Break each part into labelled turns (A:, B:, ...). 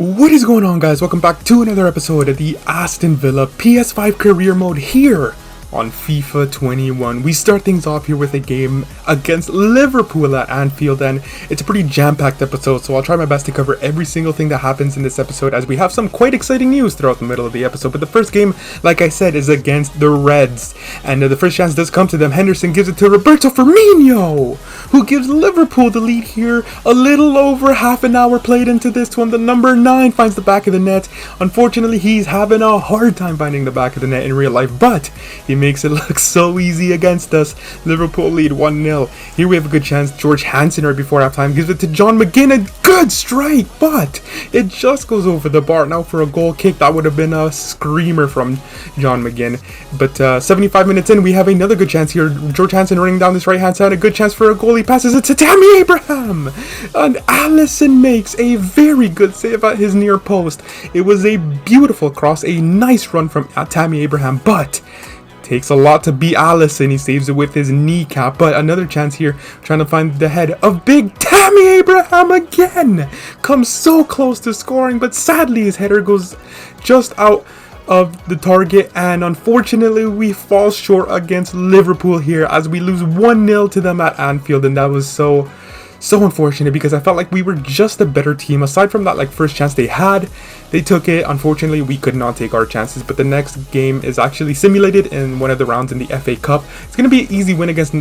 A: What is going on, guys? Welcome back to another episode of the Aston Villa PS5 career mode here on FIFA 21. We start things off here with a game against Liverpool at Anfield, and it's a pretty jam-packed episode, so I'll try my best to cover every single thing that happens in this episode, as we have some quite exciting news throughout the middle of the episode. But the first game, like I said, is against the Reds, and the first chance does come to them. Henderson gives it to Roberto Firmino, who gives Liverpool the lead here. A little over half an hour played into this one. The number 9 finds the back of the net. Unfortunately, he's having a hard time finding the back of the net in real life, but he makes it look so easy against us. Liverpool lead 1-0. Here we have a good chance. George Hansen right before halftime gives it to John McGinn. A good strike, but it just goes over the bar. Now for a goal kick, that would have been a screamer from John McGinn. But 75 minutes in, we have another good chance here. George Hansen running down this right hand side. A good chance for a goal. He passes it to Tammy Abraham, and Alisson makes a very good save at his near post. It was a beautiful cross, a nice run from Tammy Abraham, but takes a lot to beat Alisson. He saves it with his kneecap. But another chance here, trying to find the head of big Tammy Abraham again. Comes so close to scoring, but sadly his header goes just out of the target, and unfortunately we fall short against Liverpool here as we lose 1-0 to them at Anfield. And that was so unfortunate, because I felt like we were just a better team. Aside from that first chance they had, they took it. Unfortunately, we could not take our chances. But the next game is actually simulated in one of the rounds in the FA Cup. It's going to be an easy win against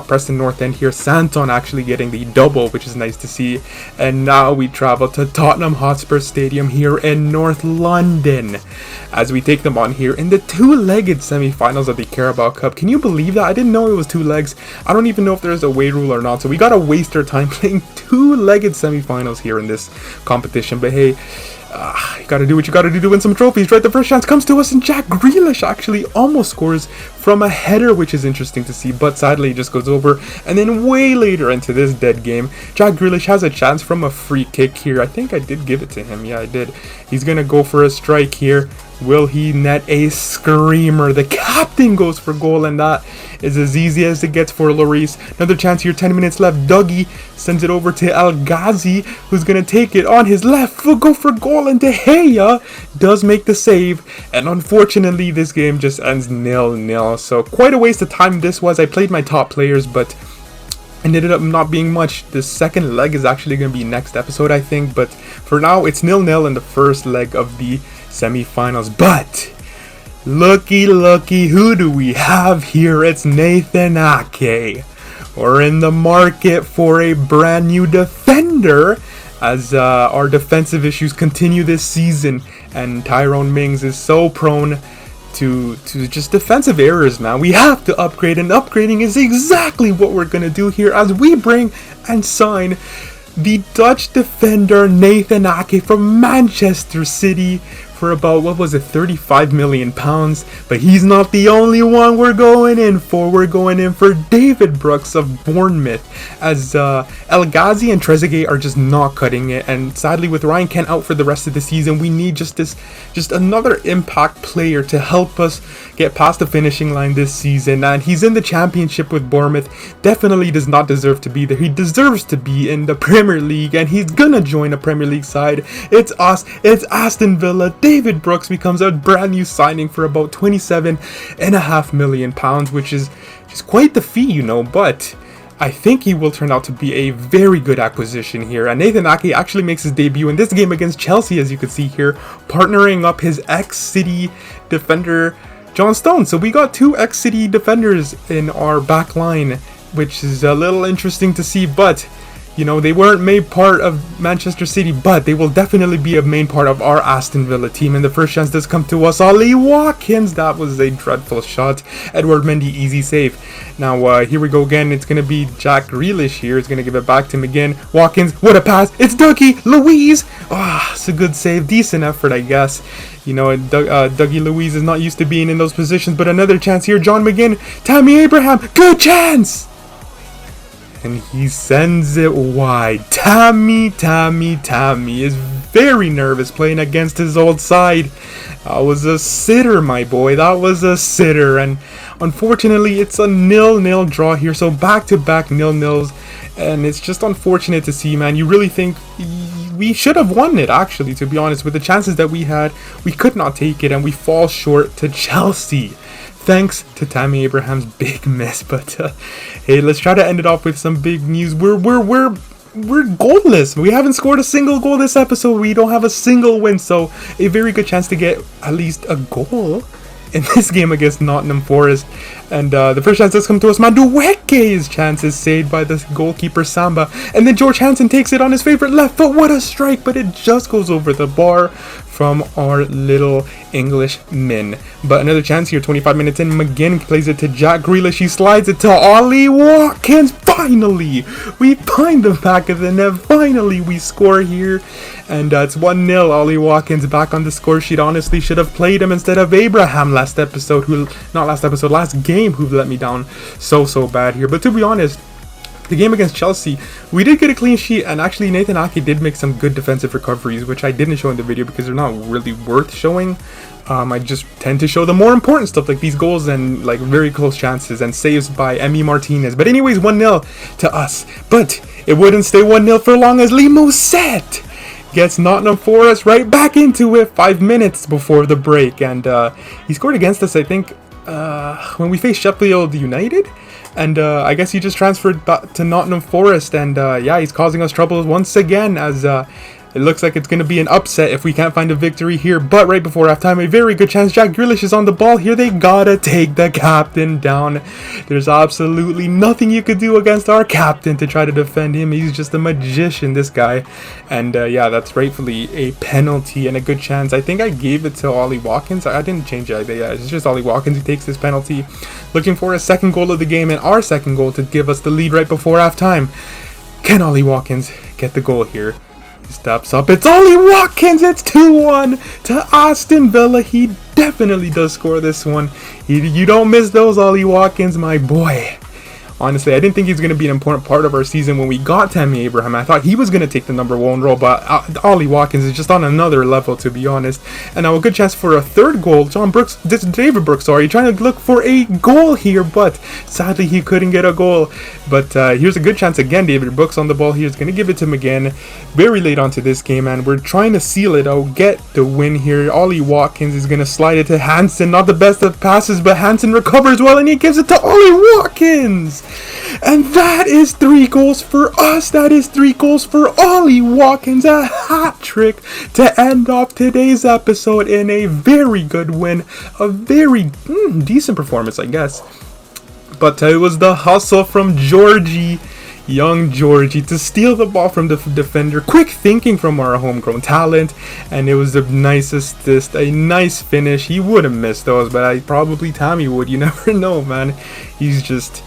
A: Preston North End here. Santon actually getting the double, which is nice to see. And now we travel to Tottenham Hotspur Stadium here in North London as we take them on here in the two-legged semi-finals of the Carabao Cup. Can you believe that? I didn't know it was 2 legs. I don't even know if there's a away rule or not. So we got to waste our time playing two-legged semi-finals here in this competition. But hey, you gotta do what you gotta do to win some trophies, right? The first chance comes to us, and Jack Grealish actually almost scores from a header, which is interesting to see, but sadly it just goes over. And then way later into this dead game, Jack Grealish has a chance from a free kick here. I think I did give it to him. Yeah, I did. He's gonna go for a strike here. Will he net a screamer? The captain goes for goal, and that is as easy as it gets for Lloris. Another chance here, 10 minutes left. Dougie sends it over to El Ghazi, who's going to take it on his left foot, go for goal, and De Gea does make the save. And unfortunately, this game just ends 0-0. So quite a waste of time this was. I played my top players, but it ended up not being much. The second leg is actually going to be next episode, I think. But for now, it's 0-0 in the first leg of the semi-finals. But looky, who do we have here? It's Nathan Ake. We're in the market for a brand new defender as our defensive issues continue this season, and Tyrone Mings is so prone to just defensive errors, man. We have to upgrade, and upgrading is exactly what we're gonna do here as we bring and sign the Dutch defender Nathan Ake from Manchester City for about, what was it, £35 million. But he's not the only one we're going in for. We're going in for David Brooks of Bournemouth, as El Ghazi and Trezeguet are just not cutting it. And sadly, with Ryan Kent out for the rest of the season, we need just another impact player to help us get past the finishing line this season. And he's in the championship with Bournemouth. Definitely does not deserve to be there. He deserves to be in the Premier League, and he's gonna join a Premier League side. It's us. It's Aston Villa. David Brooks becomes a brand new signing for about £27.5 million, which is just quite the fee, you know, but I think he will turn out to be a very good acquisition here. And Nathan Ake actually makes his debut in this game against Chelsea, as you can see here, partnering up his ex-City defender John Stones. So we got 2 ex-City defenders in our back line, which is a little interesting to see. But you know, they weren't made part of Manchester City, but they will definitely be a main part of our Aston Villa team. And the first chance does come to us. Ollie Watkins, that was a dreadful shot. Edward Mendy, easy save. Now, here we go again. It's going to be Jack Grealish here. He's going to give it back to McGinn. Watkins, what a pass. It's Dougie Luiz. Ah, it's a good save. Decent effort, I guess. You know, Dougie Luiz is not used to being in those positions. But another chance here. John McGinn, Tammy Abraham, good chance. And he sends it wide. Tammy is very nervous playing against his old side. That was a sitter, my boy. That was a sitter. And unfortunately, it's a 0-0 draw here. So back-to-back 0-0s. And it's just unfortunate to see, man. You really think we should have won it, actually, to be honest. With the chances that we had, we could not take it, and we fall short to Chelsea. Thanks to Tammy Abraham's big miss. But hey, let's try to end it off with some big news. We're goalless. We haven't scored a single goal this episode. We don't have a single win, so a very good chance to get at least a goal in this game against Nottingham Forest. And the first chance that's come to us, Madueke's chance is saved by the goalkeeper Samba, and then George Hansen takes it on his favorite left foot. What a strike, but it just goes over the bar from our little Englishman. But another chance here, 25 minutes in, McGinn plays it to Jack Grealish. He slides it to Ollie Watkins. Finally, we find the back of the net. Finally, we score here. And it's 1-0. Ollie Watkins back on the score sheet. Honestly, should have played him instead of Abraham last game, who let me down so bad here. But to be honest, the game against Chelsea, we did get a clean sheet, and actually Nathan Ake did make some good defensive recoveries, which I didn't show in the video because they're not really worth showing. I just tend to show the more important stuff, like these goals and like very close chances and saves by Emi Martinez. But anyways, 1-0 to us. But it wouldn't stay 1-0 for long, as Lee Mousset gets Nottingham Forest right back into it 5 minutes before the break. And he scored against us, I think, when we faced Sheffield United. And I guess he just transferred back to Nottingham Forest, and yeah, he's causing us trouble once again, as it looks like it's going to be an upset if we can't find a victory here. But right before halftime, a very good chance. Jack Grealish is on the ball here. They gotta take the captain down. There's absolutely nothing you could do against our captain to try to defend him. He's just a magician, this guy. And yeah, that's rightfully a penalty and a good chance. I think I gave it to Ollie Watkins. I didn't change it. Yeah, it's just Ollie Watkins who takes this penalty. Looking for a second goal of the game, and our second goal to give us the lead right before halftime. Can Ollie Watkins get the goal here? Steps up. It's Ollie Watkins. It's 2-1 to Aston Villa. He definitely does score this one. You don't miss those, Ollie Watkins, my boy. Honestly, I didn't think he was going to be an important part of our season when we got Tammy Abraham. I thought he was going to take the #1 role, but Ollie Watkins is just on another level, to be honest. And now a good chance for a third goal. David Brooks, sorry, trying to look for a goal here, but sadly he couldn't get a goal. But here's a good chance again. David Brooks on the ball here is going to give it to McGinn very late onto this game, and we're trying to seal it out, get the win here. Ollie Watkins is going to slide it to Hansen. Not the best of passes, but Hansen recovers well, and he gives it to Ollie Watkins. And that is 3 goals for us. That is 3 goals for Ollie Watkins. A hat trick to end off today's episode in a very good win. A very decent performance, I guess. But it was the hustle from Georgie, young Georgie, to steal the ball from the defender. Quick thinking from our homegrown talent. And it was a nice assist, a nice finish. He wouldn't miss those, but probably Tammy would. You never know, man. He's just...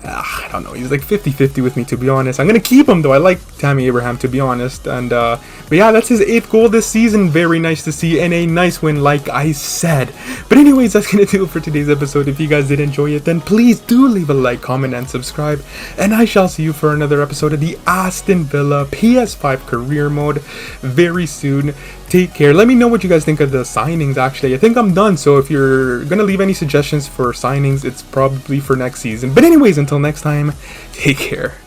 A: I don't know, he's like 50-50 with me, to be honest. I'm going to keep him, though. I like Tammy Abraham, to be honest. And but yeah, that's his 8th goal this season. Very nice to see, and a nice win, like I said. But anyways, that's going to do it for today's episode. If you guys did enjoy it, then please do leave a like, comment, and subscribe. And I shall see you for another episode of the Aston Villa PS5 career mode very soon. Take care. Let me know what you guys think of the signings, actually. I think I'm done, so if you're going to leave any suggestions for signings, it's probably for next season. But anyways, until next time, take care.